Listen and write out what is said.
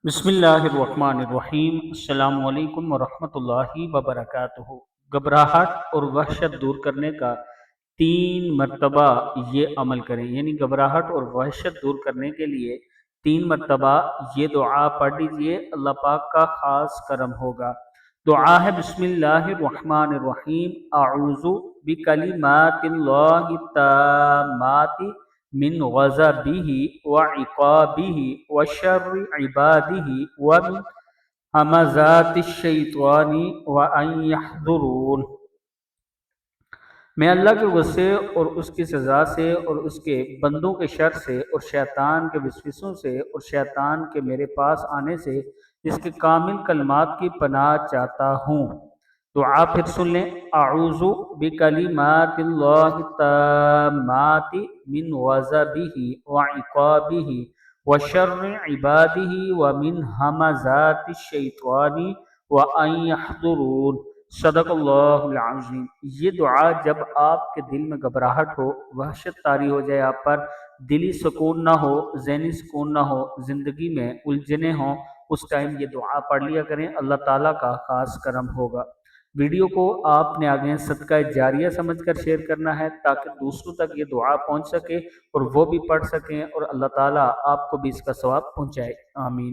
بسم اللہ الرحمن الرحیم۔ السلام علیکم ورحمۃ اللہ وبرکاتہ۔ گھبراہٹ اور وحشت دور کرنے کا 3 مرتبہ یہ عمل کریں، یعنی گھبراہٹ اور وحشت دور کرنے کے لیے 3 مرتبہ یہ دعا پڑھ لیجئے، اللہ پاک کا خاص کرم ہوگا۔ دعا ہے بسم اللہ الرحمن الرحیم، اعوذ بکلمات اللہ التامات من غضبہ وعقابہ وشر عبادہ ومن همزات الشیطان وان یحضرون۔ میں اللہ کے غصے اور اس کی سزا سے اور اس کے بندوں کے شر سے اور شیطان کے وسوسوں سے اور شیطان کے میرے پاس آنے سے اس کے کامل کلمات کی پناہ چاہتا ہوں۔ دعا پھر سن لیں، اعوذ بکلمات اللہ التامات من غضبہ وعقابہ وشر عبادہ ومن همزات الشیطان وان یحضرون۔ صدق اللہ العظیم۔ یہ دعا جب آپ کے دل میں گھبراہٹ ہو، وحشت طاری ہو جائے، آپ پر دلی سکون نہ ہو، ذہنی سکون نہ ہو، زندگی میں الجھنیں ہوں، اس ٹائم یہ دعا پڑھ لیا کریں، اللہ تعالیٰ کا خاص کرم ہوگا۔ ویڈیو کو آپ نے آگے صدقہ جاریہ سمجھ کر شیئر کرنا ہے تاکہ دوسروں تک یہ دعا پہنچ سکے اور وہ بھی پڑھ سکیں اور اللہ تعالیٰ آپ کو بھی اس کا ثواب پہنچائے۔ آمین۔